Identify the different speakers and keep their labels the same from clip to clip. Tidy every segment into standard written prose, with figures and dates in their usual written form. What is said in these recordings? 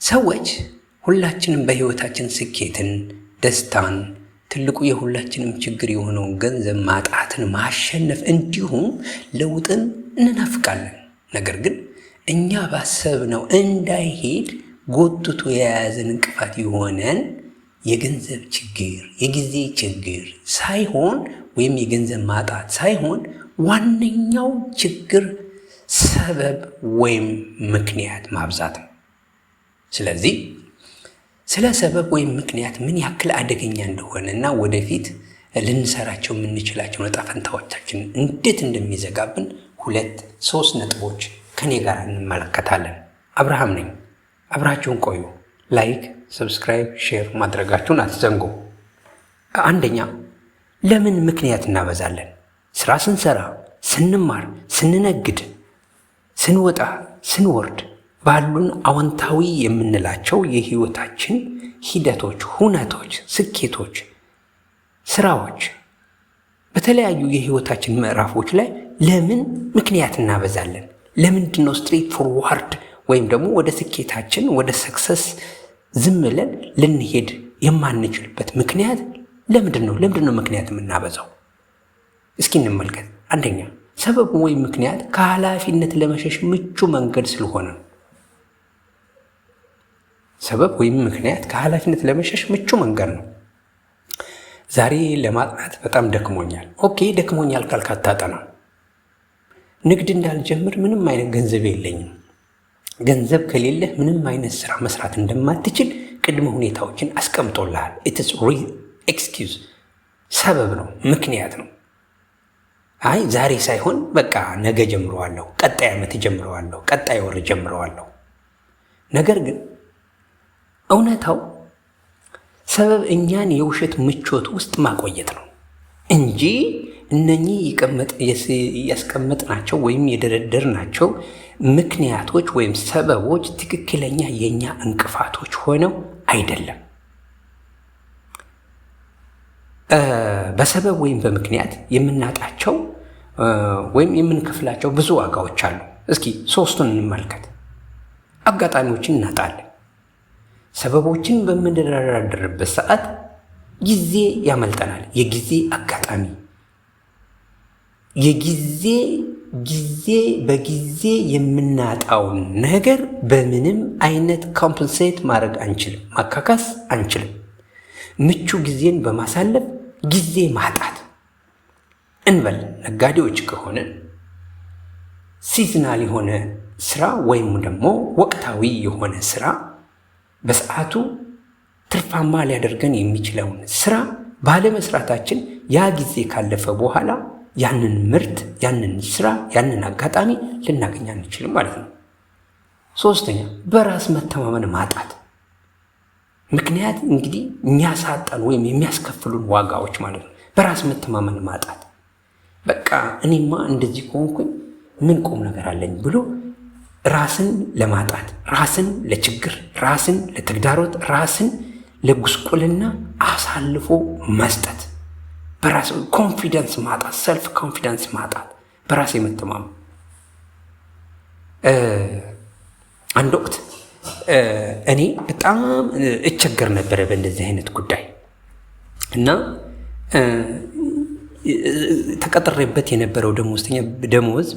Speaker 1: ሰዎች ሁላችንም በህይወታችን ስኬትን፣ ደስታን፣ ትልቁ የሁላችንም ችግር የሆነውን ገንዘብ ማጣትን ማሸነፍ እንዲሁም ለውጥን እንናፍቃለን። ነገር ግን እኛ ባሰብነው እንዳይሄድ ጎትቶ የያዘን እንቅፋት የሆነን የገንዘብ ችግር፣ የጊዜ ችግር ሳይሆን ወይም የገንዘብ ማጣት ሳይሆን ዋነኛው ችግር ሰበብ ወይም ምክንያት ማብዛት ነው። ስለዚህ ስለ ሰበብ ወይም ምክንያት ምን ያክል አደገኛ እንደሆነ እና ወደፊት ልንሰራቸው የምንችላቸው ዕጣ ፈንታዎቻችን እንዴት እንደሚዘጋብን 2-3 ነጥቦች ከኔ ጋር እንመለከታለን። አብርሃም ነኝ። አብራችሁን ቆዩ። ላይክ፣ ሰብስክራይብ፣ ሼር ማድረጋችሁን አትዘንጉ። አንደኛ፣ ለምን ምክንያት እናበዛለን? ስራ ስንሰራ፣ ስንማር፣ ስንነግድ፣ ስንወጣ፣ ስንወርድ ባሉን አዎንታዊ የምንላቸው የህይወታችን ሂደቶች፣ ሁነቶች፣ ስኬቶች፣ ስራዎች፣ በተለያዩ የህይወታችን ምዕራፎች ላይ ለምን ምክንያት እናበዛለን? ለምንድን ነው ስትሬት ፎርዋርድ ወይም ደግሞ ወደ ስኬታችን ወደ ሰክሰስ ዝም ብለን ልንሄድ የማንችልበት ምክንያት ለምንድን ነው? ለምንድን ነው ምክንያት የምናበዛው? እስኪ እንመልከት። አንደኛ፣ ሰበብ ወይም ምክንያት ከኃላፊነት ለመሸሽ ምቹ መንገድ ስለሆነ ነው። ሰበብ ወይም ምክንያት ከኃላፊነት ለመሸሽ ምቹ መንገድ ነው። ዛሬ ለማጥናት በጣም ደክሞኛል። ኦኬ፣ ደክሞኛል ካልክ አታጠናም። ንግድ እንዳልጀምር ምንም አይነት ገንዘብ የለኝም። ገንዘብ ከሌለህ ምንም አይነት ስራ መስራት እንደማትችል ቅድመ ሁኔታዎችን አስቀምጦልሃል። ኢትስ ኤክስኪውዝ፣ ሰበብ ነው፣ ምክንያት ነው። አይ ዛሬ ሳይሆን በቃ ነገ ጀምረዋለሁ፣ ቀጣይ ዓመት ጀምረዋለሁ፣ ቀጣይ ወር ጀምረዋለሁ። ነገር ግን እውነታው ሰበብ እኛን የውሸት ምቾት ውስጥ ማቆየት ነው እንጂ እነኚህ ያስቀመጥናቸው ወይም የደረደርናቸው ምክንያቶች ወይም ሰበቦች ትክክለኛ የእኛ እንቅፋቶች ሆነው አይደለም። በሰበብ ወይም በምክንያት የምናጣቸው ወይም የምንከፍላቸው ብዙ ዋጋዎች አሉ። እስኪ 3ቱን እንመልከት። አጋጣሚዎችን እናጣለን። ሰበቦችን በምንደራደርበት ሰዓት ጊዜ ያመልጠናል። የጊዜ አጋጣሚ በጊዜ የምናጣውን ነገር በምንም አይነት ኮምፐንሴት ማድረግ አንችልም፣ ማካካስ አንችልም። ምቹ ጊዜን በማሳለፍ ጊዜ ማጣት እንበል። ነጋዴዎች ከሆነ ሲዝናል የሆነ ስራ ወይም ደግሞ ወቅታዊ የሆነ ስራ በሰዓቱ ትርፋማ ሊያደርገን የሚችለውን ስራ ባለመስራታችን ያ ጊዜ ካለፈ በኋላ ያንን ምርት፣ ያንን ስራ፣ ያንን አጋጣሚ ልናገኝ አንችልም ማለት ነው። 3ኛ፣ በራስ መተማመን ማጣት። ምክንያት እንግዲህ የሚያሳጣን ወይም የሚያስከፍሉን ዋጋዎች ማለት ነው። በራስ መተማመን ማጣት፣ በቃ እኔማ እንደዚህ ከሆንኩኝ ምን ቁም ነገር አለኝ ብሎ ራስን ለማጣት፣ ራስን ለችግር፣ ራስን ለተግዳሮት፣ ራስን ለጉስቁልና አሳልፎ መስጠት፣ በራስ ኮንፊደንስ ማጣት፣ ሰልፍ ኮንፊደንስ ማጣት፣ በራስ የመተማመን። አንድ ወቅት እኔ በጣም እቸገር ነበረ በእንደዚህ አይነት ጉዳይ እና ተቀጥሬበት የነበረው ደሞዝ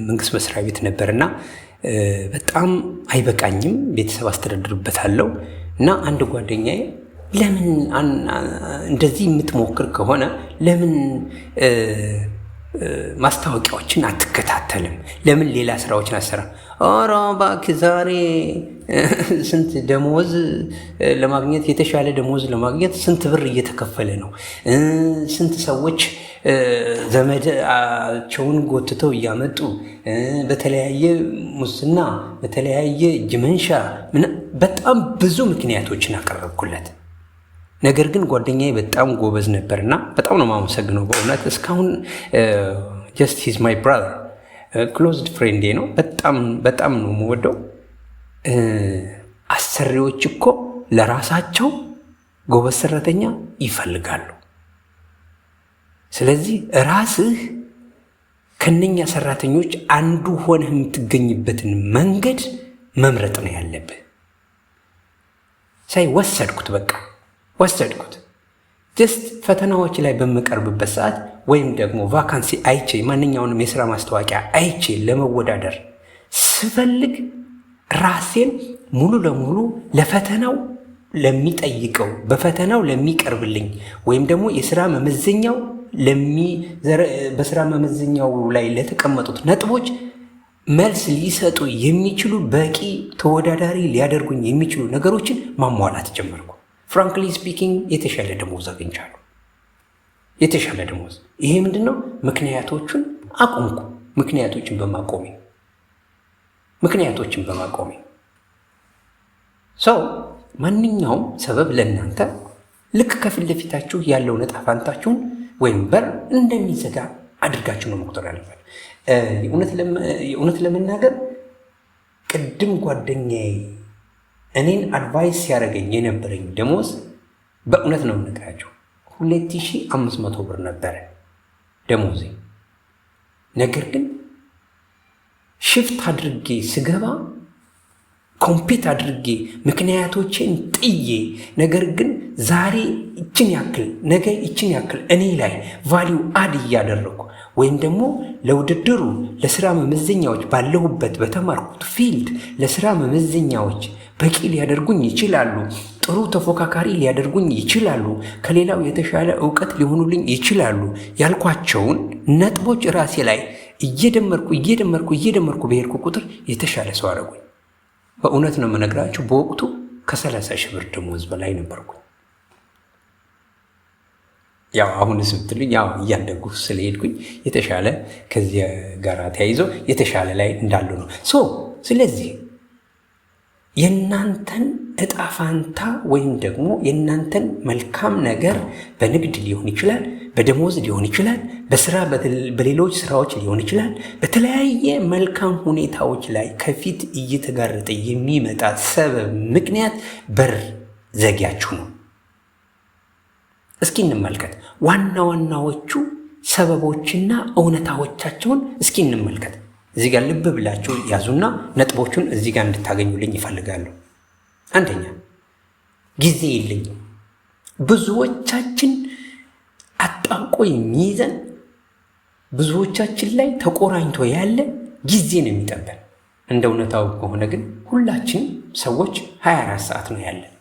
Speaker 1: መንግስት መስሪያ ቤት ነበርና በጣም አይበቃኝም። ቤተሰብ አስተዳድርበታለሁ እና አንድ ጓደኛዬ ለምን እንደዚህ የምትሞክር ከሆነ ለምን ማስታወቂያዎችን አትከታተልም? ለምን ሌላ ስራዎችን አሰራ? ኧረ እባክህ ዛሬ ስንት ደሞዝ ለማግኘት የተሻለ ደሞዝ ለማግኘት ስንት ብር እየተከፈለ ነው? ስንት ሰዎች ዘመዳቸውን ጎትተው እያመጡ በተለያየ ሙስና፣ በተለያየ እጅ መንሻ በጣም ብዙ ምክንያቶችን አቀረብኩለት። ነገር ግን ጓደኛዬ በጣም ጎበዝ ነበርና በጣም ነው የማመሰግነው በእውነት እስካሁን ጀስት ሂዝ ማይ ብራዘር ክሎዝድ ፍሬንዴ ነው። በጣም ነው የምወደው። አሰሪዎች እኮ ለራሳቸው ጎበዝ ሰራተኛ ይፈልጋሉ። ስለዚህ ራስህ ከነኛ ሰራተኞች አንዱ ሆነህ የምትገኝበትን መንገድ መምረጥ ነው ያለብህ። ሳይ ወሰድኩት። ጀስት ፈተናዎች ላይ በምቀርብበት ሰዓት ወይም ደግሞ ቫካንሲ አይቼ ማንኛውንም የሥራ ማስታወቂያ አይቼ ለመወዳደር ስፈልግ ራሴን ሙሉ ለሙሉ ለፈተናው ለሚጠይቀው በፈተናው ለሚቀርብልኝ ወይም ደግሞ የሥራ መመዘኛው በሥራ መመዘኛው ላይ ለተቀመጡት ነጥቦች መልስ ሊሰጡ የሚችሉ በቂ ተወዳዳሪ ሊያደርጉኝ የሚችሉ ነገሮችን ማሟላት ጀመርኩ። ፍራንክሊ ስፒኪንግ የተሻለ ደሞዝ አግኝቻለሁ። የተሻለ ደሞዝ። ይሄ ምንድን ነው? ምክንያቶችን አቆምኩ። ምክንያቶችን በማቆሜ ሰው ማንኛውም ሰበብ ለእናንተ ልክ ከፊት ለፊታችሁ ያለውን ዕጣ ፈንታችሁን ወይም በር እንደሚዘጋ አድርጋችሁ ነው መቁጠር ያለበት። እውነት ለመናገር ቅድም ጓደኛዬ እኔን አድቫይስ ሲያደርገኝ የነበረኝ ደሞዝ በእውነት ነው የምነግራቸው 2500 ብር ነበረ ደሞዜ። ነገር ግን ሽፍት አድርጌ ስገባ ኮምፒት አድርጌ ምክንያቶችን ጥዬ ነገር ግን ዛሬ ይችን ያክል ነገ ይችን ያክል እኔ ላይ ቫሊዩ አድ እያደረኩ ወይም ደግሞ ለውድድሩ ለስራ መመዘኛዎች ባለሁበት በተማርኩት ፊልድ ለስራ መመዘኛዎች በቂ ሊያደርጉኝ ይችላሉ፣ ጥሩ ተፎካካሪ ሊያደርጉኝ ይችላሉ፣ ከሌላው የተሻለ እውቀት ሊሆኑልኝ ይችላሉ ያልኳቸውን ነጥቦች ራሴ ላይ እየደመርኩ በሄድኩ ቁጥር የተሻለ ሰው አደረጉኝ። በእውነት ነው የምነግራችሁ፣ በወቅቱ ከ30 ሺህ ብር ደሞዝ በላይ ነበርኩኝ። ያው አሁን ስትሉኝ ያው እያደጉ ስለሄድኩኝ የተሻለ ከዚያ ጋር ተያይዞ የተሻለ ላይ እንዳሉ ነው። ስለዚህ የእናንተን ዕጣ ፋንታ ወይም ደግሞ የእናንተን መልካም ነገር በንግድ ሊሆን ይችላል፣ በደሞዝ ሊሆን ይችላል፣ በስራ በሌሎች ስራዎች ሊሆን ይችላል። በተለያየ መልካም ሁኔታዎች ላይ ከፊት እየተጋረጠ የሚመጣ ሰበብ ምክንያት በር ዘጊያችሁ ነው። እስኪ እንመልከት ዋና ዋናዎቹ ሰበቦችና እውነታዎቻቸውን እስኪ እንመልከት። እዚህ ጋር ልብ ብላችሁ ያዙና ነጥቦቹን እዚህ ጋር እንድታገኙልኝ ይፈልጋለሁ። አንደኛ፣ ጊዜ የለኝም። ብዙዎቻችን አጣብቆ የሚይዘን ብዙዎቻችን ላይ ተቆራኝቶ ያለ ጊዜ ነው የሚጠበን። እንደ እውነታው ከሆነ ግን ሁላችን ሰዎች 24 ሰዓት ነው ያለን።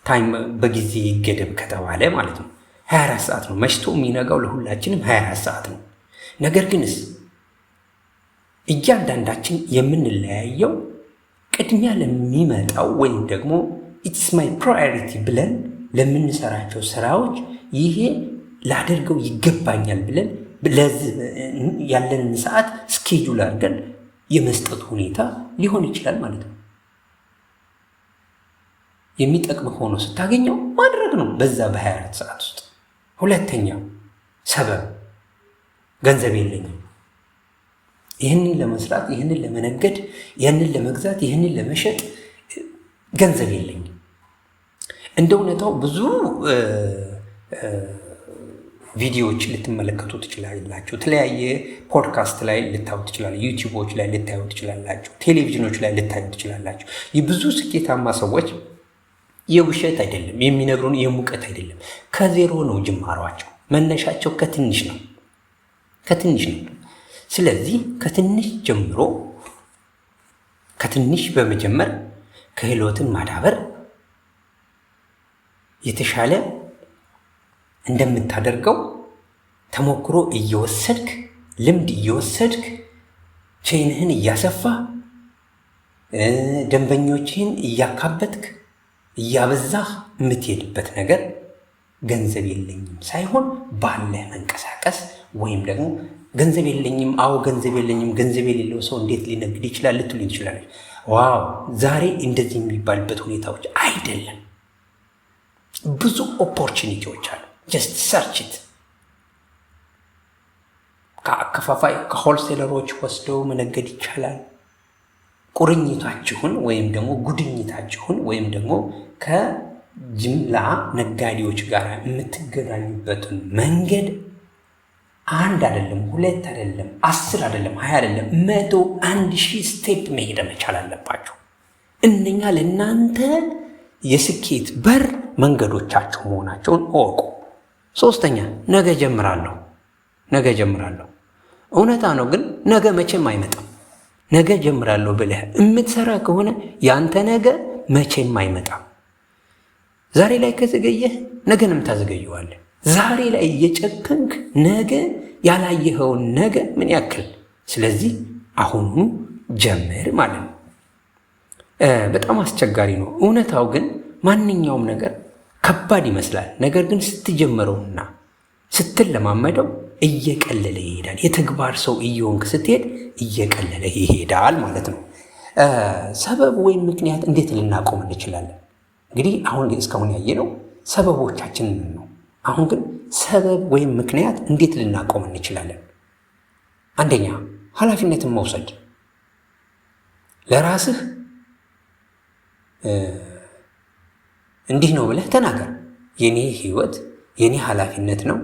Speaker 1: ታይም በጊዜ ይገደብ ከተባለ ማለት ነው 24 ሰዓት ነው። መሽቶ የሚነጋው ለሁላችንም 24 ሰዓት ነው። ነገር ግንስ እያንዳንዳችን የምንለያየው ቅድሚያ ለሚመጣው ወይም ደግሞ ኢትስ ማይ ፕራዮሪቲ ብለን ለምንሰራቸው ስራዎች ይሄ ላደርገው ይገባኛል ብለን ያለንን ሰዓት ስኬጁል አድርገን የመስጠት ሁኔታ ሊሆን ይችላል ማለት ነው። የሚጠቅም ሆኖ ስታገኘው ማድረግ ነው በዛ በ24 ሰዓት ውስጥ። ሁለተኛው ሰበብ ገንዘብ የለኝም። ይህንን ለመስራት፣ ይህንን ለመነገድ፣ ይህንን ለመግዛት፣ ይህንን ለመሸጥ ገንዘብ የለኝም። እንደ እውነታው ብዙ ቪዲዮዎች ልትመለከቱ ትችላላችሁ። የተለያየ ፖድካስት ላይ ልታዩ ትችላላችሁ። ዩቲዩቦች ላይ ልታዩ ትችላላችሁ። ቴሌቪዥኖች ላይ ልታዩ ትችላላችሁ። የብዙ ስኬታማ ሰዎች የውሸት አይደለም የሚነግሩን፣ የሙቀት አይደለም። ከዜሮ ነው ጅማሯቸው። መነሻቸው ከትንሽ ነው። ስለዚህ ከትንሽ ጀምሮ ከትንሽ በመጀመር ክህሎትን ማዳበር የተሻለ እንደምታደርገው ተሞክሮ እየወሰድክ ልምድ እየወሰድክ ቼንህን እያሰፋ ደንበኞችህን እያካበትክ እያበዛህ የምትሄድበት ነገር ገንዘብ የለኝም ሳይሆን ባለህ መንቀሳቀስ ወይም ደግሞ ገንዘብ የለኝም፣ አዎ ገንዘብ የለኝም፣ ገንዘብ የሌለው ሰው እንዴት ሊነግድ ይችላል ልትሉ ይችላል። ዋው ዛሬ እንደዚህ የሚባልበት ሁኔታዎች አይደለም። ብዙ ኦፖርቹኒቲዎች አሉ። ጀስት ሰርችት። ከአከፋፋይ ከሆልሴለሮች ወስደው መነገድ ይቻላል። ቁርኝታችሁን ወይም ደግሞ ጉድኝታችሁን ወይም ደግሞ ከጅምላ ነጋዴዎች ጋር የምትገናኙበትን መንገድ አንድ አይደለም፣ ሁለት አይደለም፣ 10 አይደለም፣ 20 አይደለም፣ 101,000 ስቴፕ መሄድ መቻል አለባችሁ። እነኛ ለእናንተ የስኬት በር መንገዶቻችሁ መሆናቸውን እወቁ። ሶስተኛ ነገ ጀምራለሁ። እውነታ ነው፣ ግን ነገ መቼም አይመጣም። ነገ ጀምራለሁ ብለህ የምትሰራ ከሆነ ያንተ ነገ መቼም አይመጣም። ዛሬ ላይ ከዘገየህ ነገንም ታዘገየዋለህ። ዛሬ ላይ እየጨከንክ ነገ ያላየኸውን ነገ ምን ያክል። ስለዚህ አሁኑ ጀምር ማለት ነው። በጣም አስቸጋሪ ነው። እውነታው ግን ማንኛውም ነገር ከባድ ይመስላል። ነገር ግን ስትጀምረውና ስትለማመደው እየቀለለ ይሄዳል። የተግባር ሰው እየሆንክ ስትሄድ እየቀለለ ይሄዳል ማለት ነው። ሰበብ ወይም ምክንያት እንዴት ልናቆም እንችላለን? እንግዲህ አሁን እስካሁን ያየነው ሰበቦቻችንን ነው። አሁን ግን ሰበብ ወይም ምክንያት እንዴት ልናቆም እንችላለን? አንደኛ ኃላፊነትን መውሰድ። ለራስህ እንዲህ ነው ብለህ ተናገር። የኔ ህይወት የኔ ኃላፊነት ነው።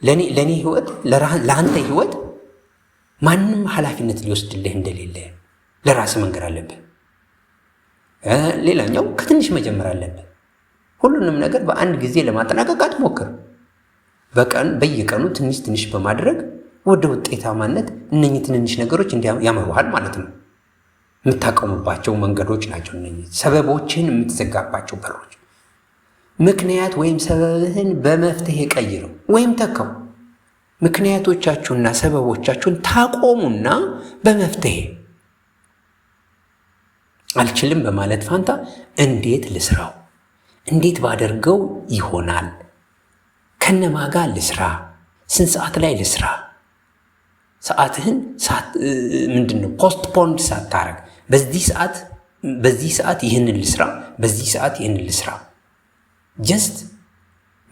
Speaker 1: ለኔ ህይወት፣ ለአንተ ህይወት ማንም ኃላፊነት ሊወስድልህ እንደሌለ ለራስህ መንገር አለብህ። ሌላኛው ከትንሽ መጀመር አለብህ። ሁሉንም ነገር በአንድ ጊዜ ለማጠናቀቅ አትሞክር። በየቀኑ ትንሽ ትንሽ በማድረግ ወደ ውጤታማነት እነኚህ ትንንሽ ነገሮች ያመሩሃል ማለት ነው። የምታቆሙባቸው መንገዶች ናቸው እነኚህ ሰበቦችን የምትዘጋባቸው በሮች። ምክንያት ወይም ሰበብህን በመፍትሄ ቀይረው ወይም ተካው። ምክንያቶቻችሁና ሰበቦቻችሁን ታቆሙና በመፍትሄ አልችልም በማለት ፋንታ እንዴት ልስራው፣ እንዴት ባደርገው ይሆናል፣ ከነማ ጋር ልስራ፣ ስንት ሰዓት ላይ ልስራ። ሰዓትህን ምንድነው ፖስትፖንድ ሳታረግ በዚህ ሰዓት ይህንን ልስራ፣ በዚህ ሰዓት ይህንን ልስራ። ጀስት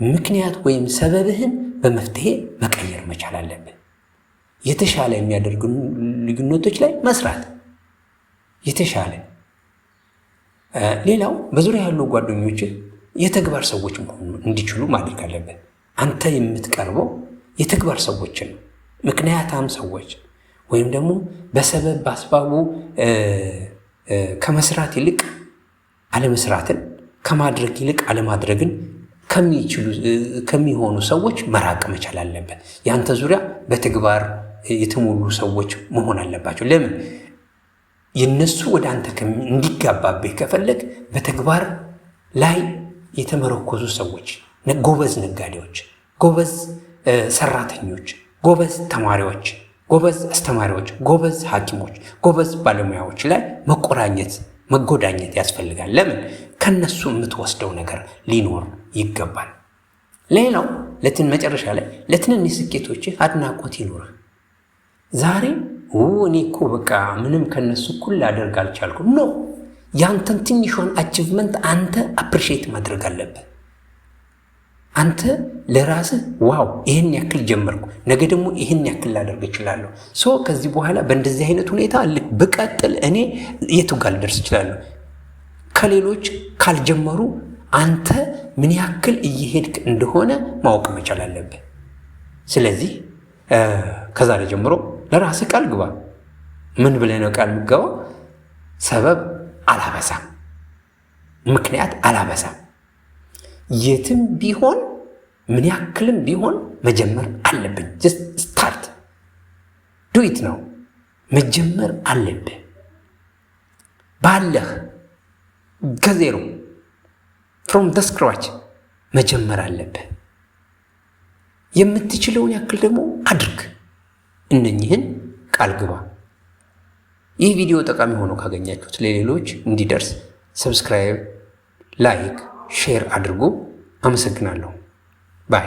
Speaker 1: ምክንያት ወይም ሰበብህን በመፍትሄ መቀየር መቻል አለብን። የተሻለ የሚያደርጉ ልዩነቶች ላይ መስራት የተሻለ። ሌላው በዙሪያ ያሉ ጓደኞች የተግባር ሰዎች መሆኑ እንዲችሉ ማድረግ አለብን። አንተ የምትቀርበው የተግባር ሰዎችን ነው። ምክንያታም ሰዎች ወይም ደግሞ በሰበብ በአስባቡ ከመስራት ይልቅ አለመስራትን፣ ከማድረግ ይልቅ አለማድረግን ከሚሆኑ ሰዎች መራቅ መቻል አለበት። የአንተ ዙሪያ በተግባር የተሞሉ ሰዎች መሆን አለባቸው። ለምን? የነሱ ወደ አንተ እንዲጋባብህ ከፈለግ በተግባር ላይ የተመረኮዙ ሰዎች፣ ጎበዝ ነጋዴዎች፣ ጎበዝ ሰራተኞች፣ ጎበዝ ተማሪዎች፣ ጎበዝ አስተማሪዎች፣ ጎበዝ ሐኪሞች፣ ጎበዝ ባለሙያዎች ላይ መጎዳኘት ያስፈልጋል። ለምን? ከነሱ የምትወስደው ነገር ሊኖር ይገባል። ሌላው መጨረሻ ላይ ለትንንሽ ስኬቶች አድናቆት ይኖርህ። ዛሬ እኔ እኮ በቃ ምንም ከነሱ እኩል ላደርግ አልቻልኩም። ኖ፣ ያንተን ትንሿን አቺቭመንት አንተ አፕሪሼት ማድረግ አለብህ። አንተ ለራስህ ዋው ይህን ያክል ጀመርኩ፣ ነገ ደግሞ ይህን ያክል ላደርግ እችላለሁ። ከዚህ በኋላ በእንደዚህ አይነት ሁኔታ ብቀጥል እኔ የቱ ጋር ልደርስ እችላለሁ? ከሌሎች ካልጀመሩ አንተ ምን ያክል እየሄድክ እንደሆነ ማወቅ መቻል አለብህ። ስለዚህ ከዛሬ ጀምሮ ለራስህ ቃል ግባ። ምን ብለህ ነው ቃል የምትገባው? ሰበብ አላበዛም፣ ምክንያት አላበዛም። የትም ቢሆን ምን ያክልም ቢሆን መጀመር አለብኝ። ጀስት ስታርት ዱኢት ነው፣ መጀመር አለብህ። ባለህ ከዜሮ ፍሮም ደ ስክራች መጀመር አለብህ። የምትችለውን ያክል ደግሞ አድርግ። እነኚህን ቃል ግባ። ይህ ቪዲዮ ጠቃሚ ሆኖ ካገኛችሁት ለሌሎች እንዲደርስ ሰብስክራይብ፣ ላይክ፣ ሼር አድርጉ። አመሰግናለሁ። ባይ